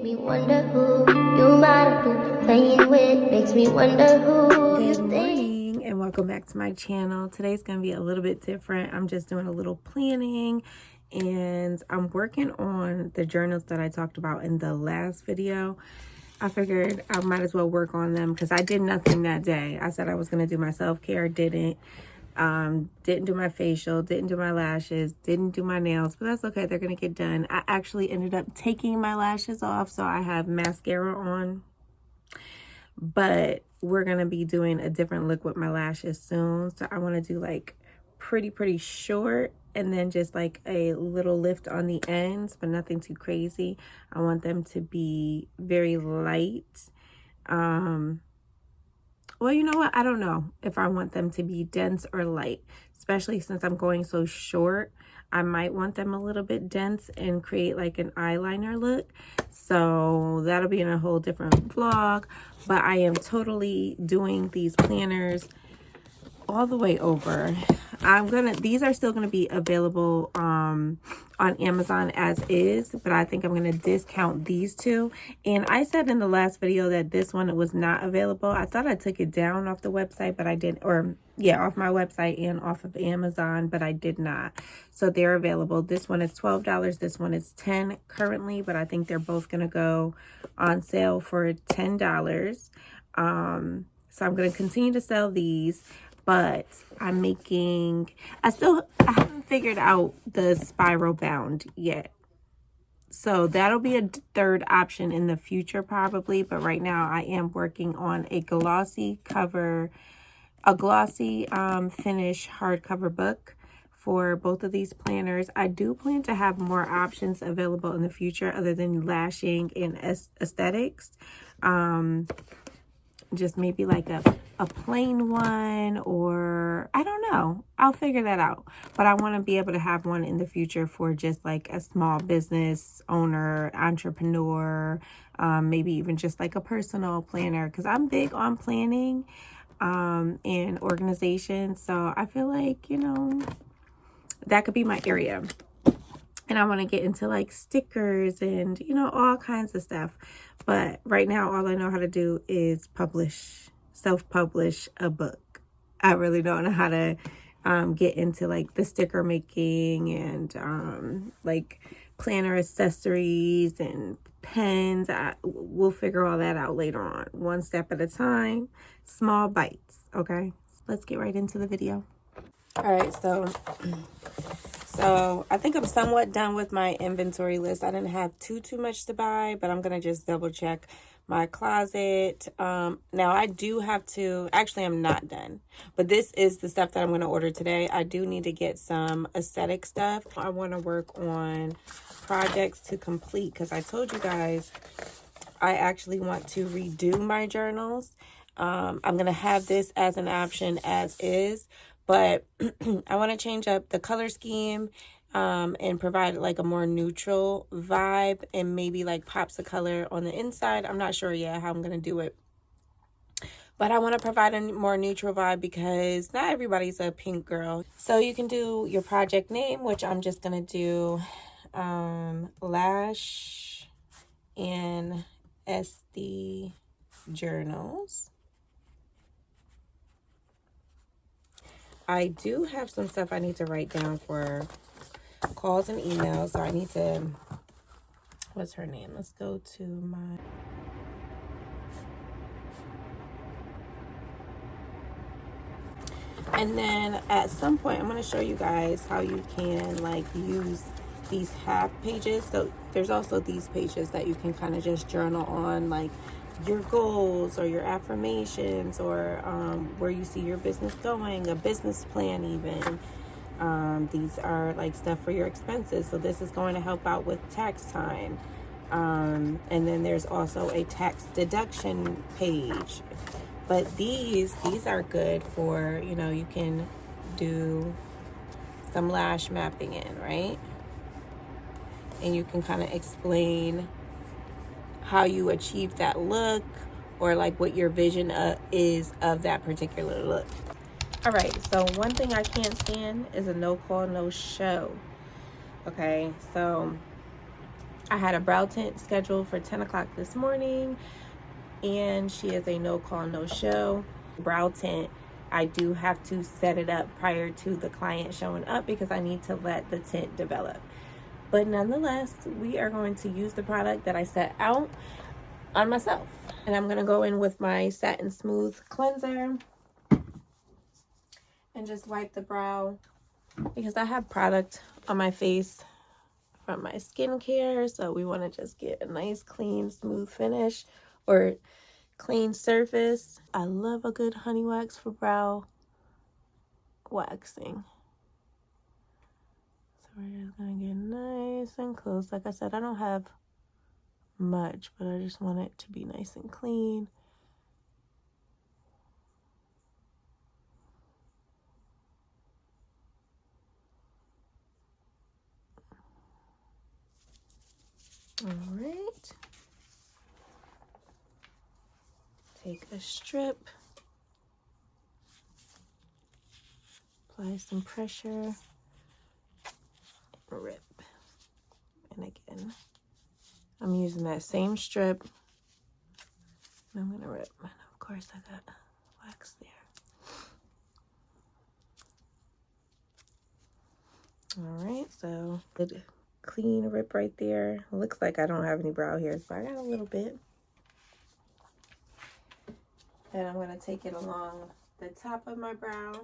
make me wonder who you might be playing with, makes me wonder who you think. Good morning and welcome back to my channel. Today's gonna be a little bit different. I'm just doing a little planning and I'm working on the journals that I talked about in the last video. I figured I might as well work on them because I did nothing that day. I said I was gonna do my self-care, didn't do my facial, didn't do my lashes, didn't do my nails, but that's okay, they're gonna get done. I actually ended up taking my lashes off, so I have mascara on, but we're gonna be doing a different look with my lashes soon. So I want to do like pretty short and then just like a little lift on the ends, but nothing too crazy. I want them to be very light. Well, you know what? I don't know if I want them to be dense or light, especially since I'm going so short. I might want them a little bit dense and create like an eyeliner look. So that'll be in a whole different vlog. But I am totally doing these planners all the way over. These are still gonna be available on Amazon as is, but I think I'm gonna discount these two. And I said in the last video that this one was not available. I thought I took it down off the website, but I didn't, or yeah, off my website and off of Amazon, but I did not. So they're available. This one is $12, this one is $10 currently, but I think they're both gonna go on sale for $10. So I'm gonna continue to sell these. But I haven't figured out the spiral bound yet. So that'll be a third option in the future probably. But right now I am working on a glossy finish hardcover book for both of these planners. I do plan to have more options available in the future other than lashing and aesthetics. Just maybe like a plain one, or I don't know. I'll figure that out. But I want to be able to have one in the future for just like a small business owner, entrepreneur, maybe even just like a personal planner, because I'm big on planning and organization. So I feel like, you know, that could be my area. And I want to get into like stickers and, you know, all kinds of stuff. But right now, all I know how to do is self-publish a book. I really don't know how to get into like the sticker making and like planner accessories and pens. We'll figure all that out later on. One step at a time, small bites. Okay, so let's get right into the video. All right, so I think I'm somewhat done with my inventory list. I didn't have too much to buy, but I'm gonna just double check my closet. Now I do have to, actually I'm not done, but this is the stuff that I'm gonna order today. I do need to get some aesthetic stuff. I want to work on projects to complete because I told you guys I actually want to redo my journals. I'm gonna have this as an option as is, but I want to change up the color scheme and provide like a more neutral vibe and maybe like pops of color on the inside. I'm not sure yet how I'm going to do it. But I want to provide a more neutral vibe because not everybody's a pink girl. So you can do your project name, which I'm just going to do Lash and SD Journals. I do have some stuff I need to write down for calls and emails. So I need to, what's her name? Let's go to my, and then at some point I'm going to show you guys how you can like use these half pages. So there's also these pages that you can kind of just journal on, like your goals or your affirmations or where you see your business going, a business plan even. These are like stuff for your expenses. So this is going to help out with tax time. And then there's also a tax deduction page. But these are good for, you know, you can do some lash mapping in, right? And you can kind of explain how you achieve that look or like what your vision is of that particular look. All right, so one thing I can't stand is a no call, no show. Okay, so I had a brow tint scheduled for 10 o'clock this morning, and she is a no call, no show. Brow tint, I do have to set it up prior to the client showing up because I need to let the tint develop. But nonetheless, we are going to use the product that I set out on myself. And I'm going to go in with my Satin Smooth Cleanser and just wipe the brow because I have product on my face from my skincare, so we want to just get a nice clean smooth finish or clean surface. I love a good honey wax for brow waxing. So we're just gonna get nice and close. Like I said, I don't have much, but I just want it to be nice and clean. All right. Take a strip, apply some pressure, and rip. And again, I'm using that same strip, and I'm gonna rip. And of course, I got wax there. All right, so good clean rip right there. Looks like I don't have any brow hairs, but I got a little bit. And I'm gonna take it along the top of my brow.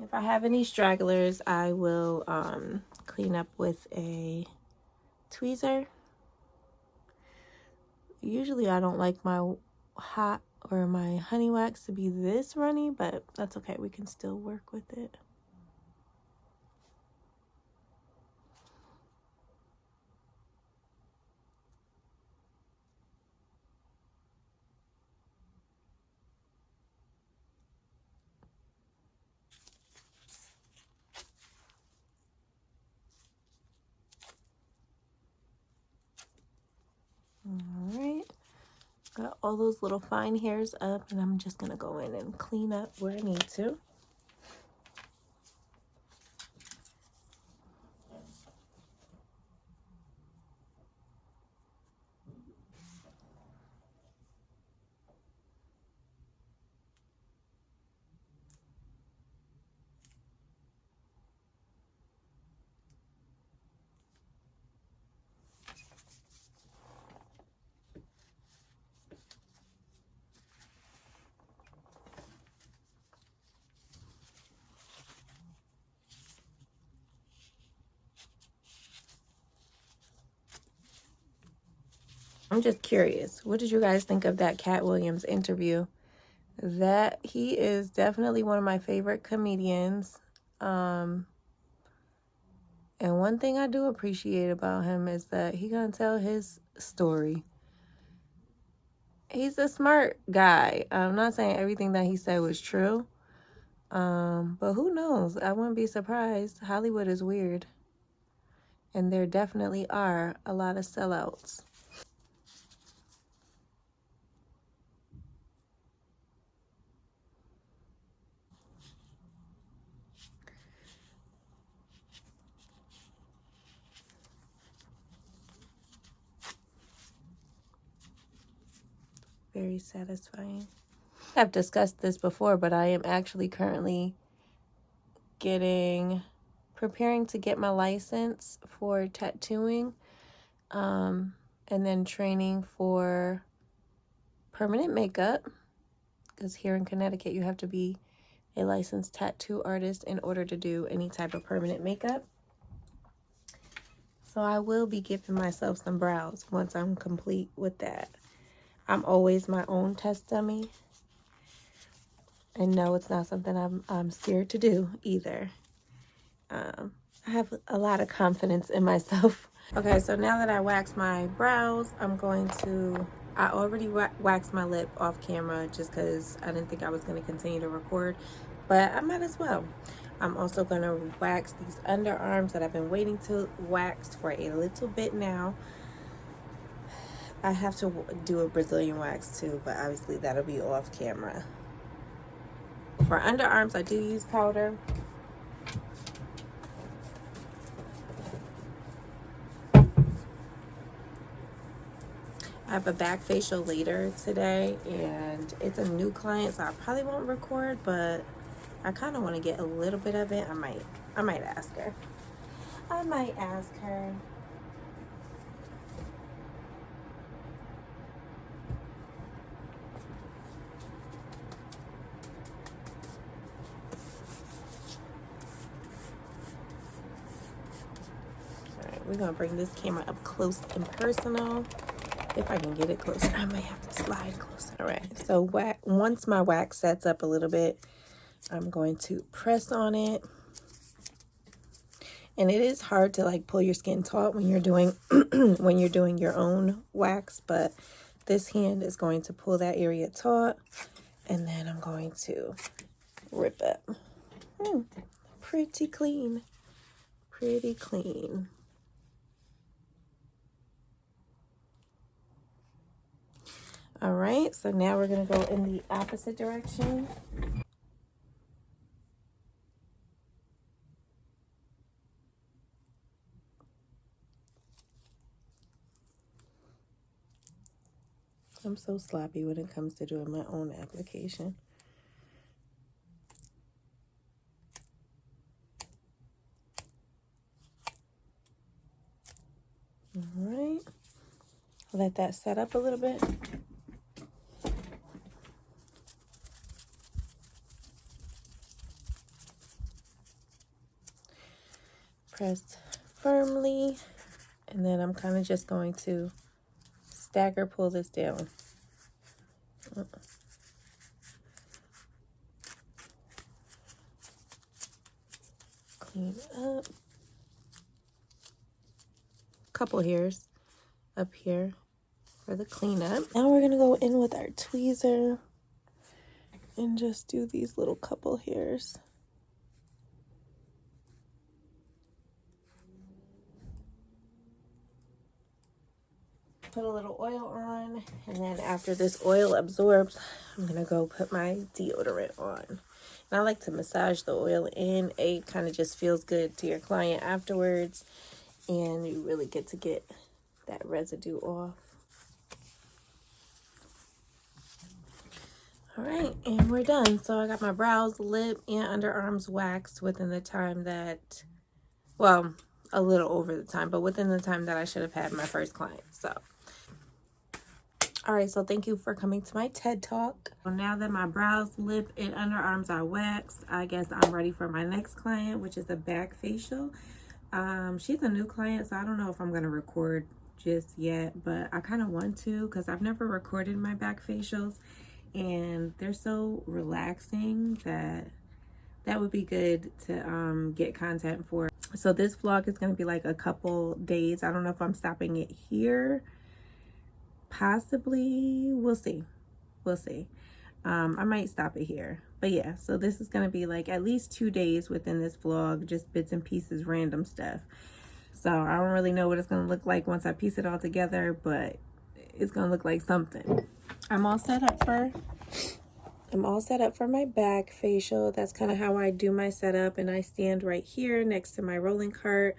If I have any stragglers, I will clean up with a tweezer. Usually I don't like my hot or my honey wax to be this runny, but that's okay. We can still work with it. All right, got all those little fine hairs up, and I'm just gonna go in and clean up where I need to. I'm just curious, what did you guys think of that Cat Williams interview? That he is definitely one of my favorite comedians. And one thing I do appreciate about him is that he gonna tell his story. He's a smart guy. I'm not saying everything that he said was true. But who knows? I wouldn't be surprised. Hollywood is weird. And there definitely are a lot of sellouts. Very satisfying. I've discussed this before, but I am actually currently preparing to get my license for tattooing, and then training for permanent makeup, because here in Connecticut you have to be a licensed tattoo artist in order to do any type of permanent makeup. So I will be giving myself some brows once I'm complete with that. I'm always my own test dummy. And no, it's not something I'm scared to do either. I have a lot of confidence in myself. Okay, so now that I waxed my brows, I already waxed my lip off camera just because I didn't think I was going to continue to record, but I might as well. I'm also going to wax these underarms that I've been waiting to wax for a little bit now. I have to do a Brazilian wax too, but obviously that'll be off camera. For underarms, I do use powder. I have a back facial later today, and it's a new client, so I probably won't record, but I kind of want to get a little bit of it. I might ask her. I might ask her. All right, we're gonna bring this camera up close and personal. If I can get it closer, I might have to slide closer. All right, so once my wax sets up a little bit, I'm going to press on it. And it is hard to like pull your skin taut when you're doing when you're doing your own wax, but this hand is going to pull that area taut, and then I'm going to rip it. Pretty clean. Pretty clean. All right, so now we're going to go in the opposite direction. I'm so sloppy when it comes to doing my own application. All right, let that set up a little bit. Press firmly, and then I'm kind of just going to stagger pull this down. Clean up. Couple hairs up here for the cleanup. Now we're gonna go in with our tweezer and just do these little couple hairs. Put a little oil on, and then after this oil absorbs, I'm gonna go put my deodorant on. And I like to massage the oil in. It kind of just feels good to your client afterwards, and you really get that residue off. All right, and we're done. So I got my brows, lip, and underarms waxed within the time that, well, a little over the time, but within the time that I should have had my first client. So, all right, so thank you for coming to my TED Talk. Well, now that my brows, lip, and underarms are waxed, I guess I'm ready for my next client, which is a back facial. She's a new client, so I don't know if I'm gonna record just yet, but I kind of want to because I've never recorded my back facials, and they're so relaxing that would be good to get content for. So this vlog is going to be like a couple days. I don't know if I'm stopping it here, possibly. We'll see. I might stop it here, but yeah, so this is going to be like at least 2 days within this vlog, just bits and pieces, random stuff. So I don't really know what it's going to look like once I piece it all together, but it's going to look like something. I'm all set up for my back facial. That's kind of how I do my setup, and I stand right here next to my rolling cart.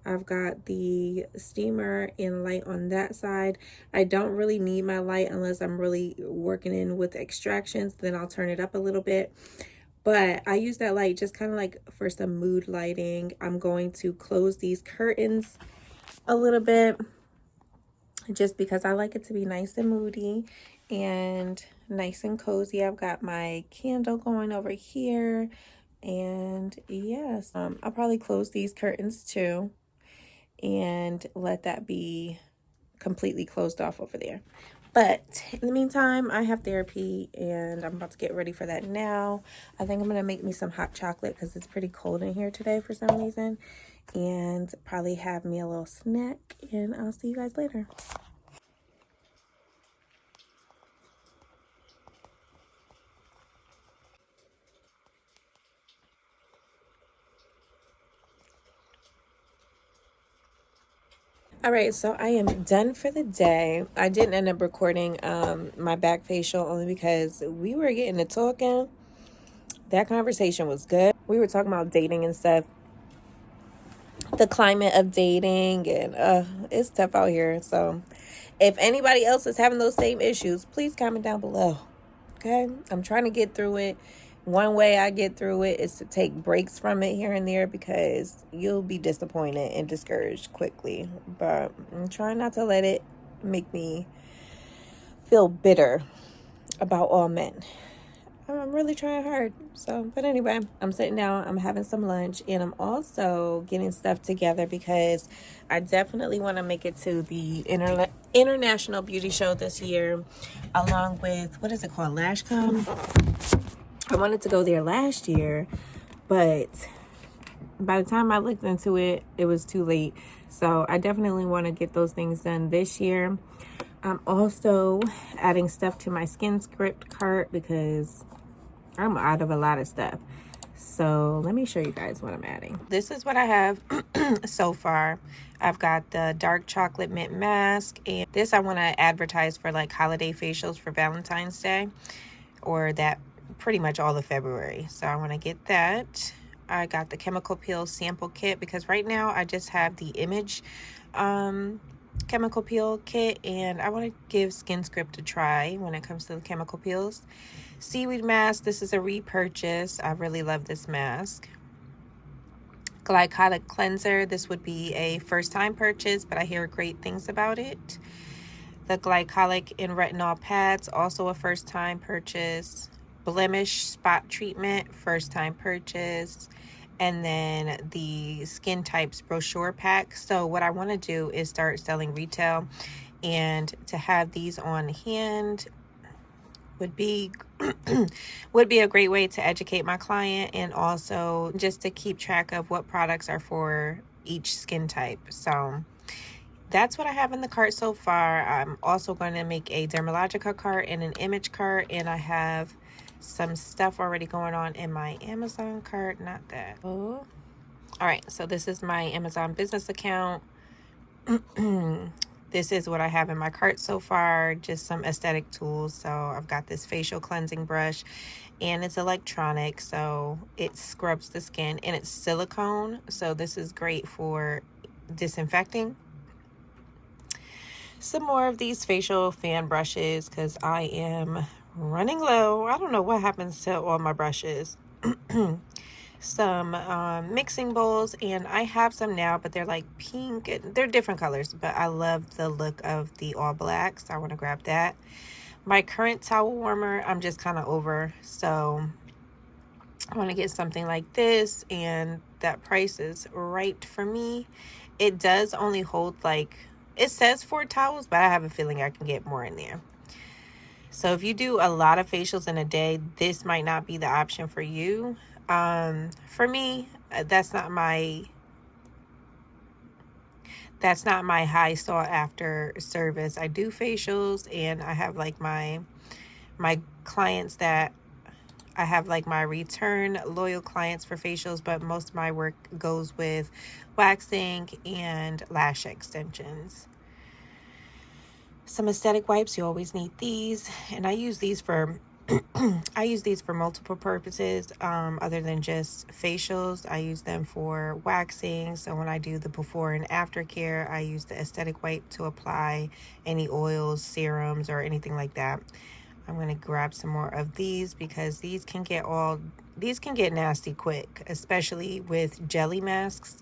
I've got the steamer and light on that side. I don't really need my light unless I'm really working in with extractions, then I'll turn it up a little bit. But I use that light just kind of like for some mood lighting. I'm going to close these curtains a little bit just because I like it to be nice and moody and nice and cozy. I've got my candle going over here, and yes, I'll probably close these curtains too and let that be completely closed off over there. But in the meantime, I have therapy, and I'm about to get ready for that now. I think I'm gonna make me some hot chocolate because it's pretty cold in here today for some reason, and probably have me a little snack, and I'll see you guys later. All right, so I am done for the day. I didn't end up recording my back facial only because we were getting to talking. That conversation was good. We were talking about dating and stuff. the climate of dating, and it's tough out here. So if anybody else is having those same issues, please comment down below. Okay, I'm trying to get through it. One way I get through it is to take breaks from it here and there, because you'll be disappointed and discouraged quickly. But I'm trying not to let it make me feel bitter about all men. I'm really trying hard. So, but anyway, I'm sitting down, I'm having some lunch, and I'm also getting stuff together because I definitely want to make it to the International Beauty Show this year, along with, what is it called, LashCom? I wanted to go there last year, but by the time I looked into it, it was too late. So I definitely want to get those things done this year. I'm also adding stuff to my Skin Script cart because I'm out of a lot of stuff. So let me show you guys what I'm adding. This is what I have so far. I've got the dark chocolate mint mask, and this I want to advertise for like holiday facials for Valentine's Day, or that pretty much all of February. So I want to get that. I got the chemical peel sample kit because right now I just have the Image chemical peel kit, and I want to give Skin Script a try when it comes to the chemical peels. Seaweed mask, this is a repurchase. I really love this mask. Glycolic cleanser, this would be a first time purchase, but I hear great things about it. The glycolic and retinol pads, also a first time purchase. Blemish spot treatment, first time purchase. And then the skin types brochure pack. So what I want to do is start selling retail, and to have these on hand would be a great way to educate my client, and also just to keep track of what products are for each skin type. So that's what I have in the cart so far. I'm also going to make a Dermalogica cart and an Image cart, and I have some stuff already going on in my Amazon cart. Not that. Oh. All right, so this is my Amazon business account. This is what I have in my cart so far, just some aesthetic tools. So I've got this facial cleansing brush, and it's electronic, so it scrubs the skin, and it's silicone, so this is great for disinfecting. Some more of these facial fan brushes because I am running low. I don't know what happens to all my brushes. Some mixing bowls, and I have some now, but they're like pink. They're different colors, but I love the look of the all black, so I want to grab that. My current towel warmer, I'm just kind of over, so I want to get something like this, and that price is right for me. It does only hold, like, it says 4 towels, but I have a feeling I can get more in there. So if you do a lot of facials in a day, this might not be the option for you. For me, that's not my high sought after service. I do facials, and I have like my clients that I have, like my return loyal clients for facials, but most of my work goes with waxing and lash extensions. Some aesthetic wipes, you always need these, and I use these for multiple purposes, other than just facials. I use them for waxing, so when I do the before and after care, I use the aesthetic wipe to apply any oils, serums, or anything like that. I'm going to grab some more of these because these can get nasty quick, especially with jelly masks.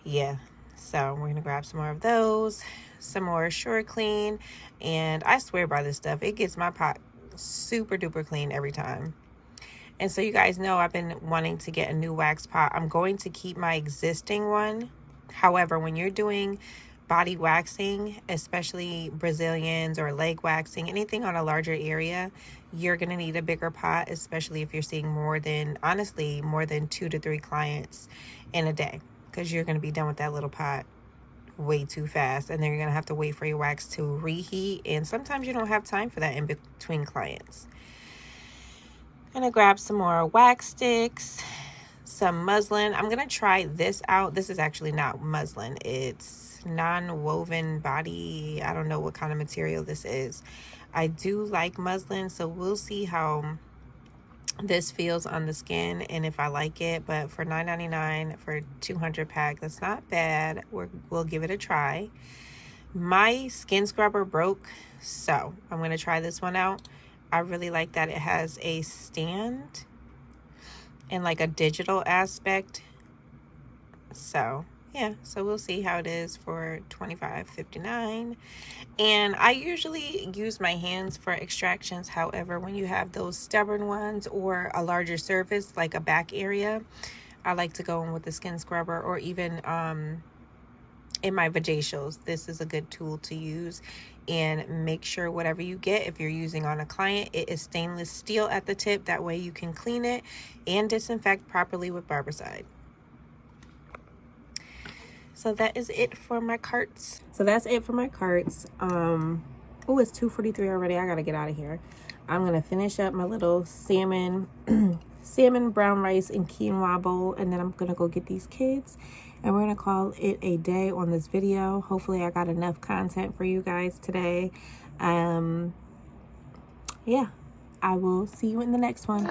Yeah, so we're going to grab some more of those. Some more Sure Clean, and I swear by this stuff, it gets my pot super duper clean every time. And so you guys know I've been wanting to get a new wax pot. I'm going to keep my existing one. However, when you're doing body waxing, especially Brazilians or leg waxing, anything on a larger area, you're going to need a bigger pot, especially if you're seeing more than 2 to 3 clients in a day, because you're going to be done with that little pot way too fast, and then you're gonna have to wait for your wax to reheat, and sometimes you don't have time for that in between clients. I'm gonna grab some more wax sticks, some muslin. I'm gonna try this out. This is actually not muslin, it's non-woven body. I don't know what kind of material this is. I do like muslin, so we'll see how this feels on the skin and if I like it. But for $9.99 for 200 pack, that's not bad. We'll give it a try. My skin scrubber broke, so I'm going to try this one out. I really like that it has a stand and like a digital aspect. So yeah, so we'll see how it is for $25.59. And I usually use my hands for extractions. However, when you have those stubborn ones or a larger surface like a back area, I like to go in with the skin scrubber, or even in my vajacials. This is a good tool to use. And make sure whatever you get, if you're using on a client, it is stainless steel at the tip. That way you can clean it and disinfect properly with barbicide. So that is it for my carts. Oh, it's 2:43 already. I gotta get out of here. I'm gonna finish up my little salmon brown rice and quinoa bowl, and then I'm gonna go get these kids, and we're gonna call it a day on this video. Hopefully I got enough content for you guys today. Yeah, I will see you in the next one.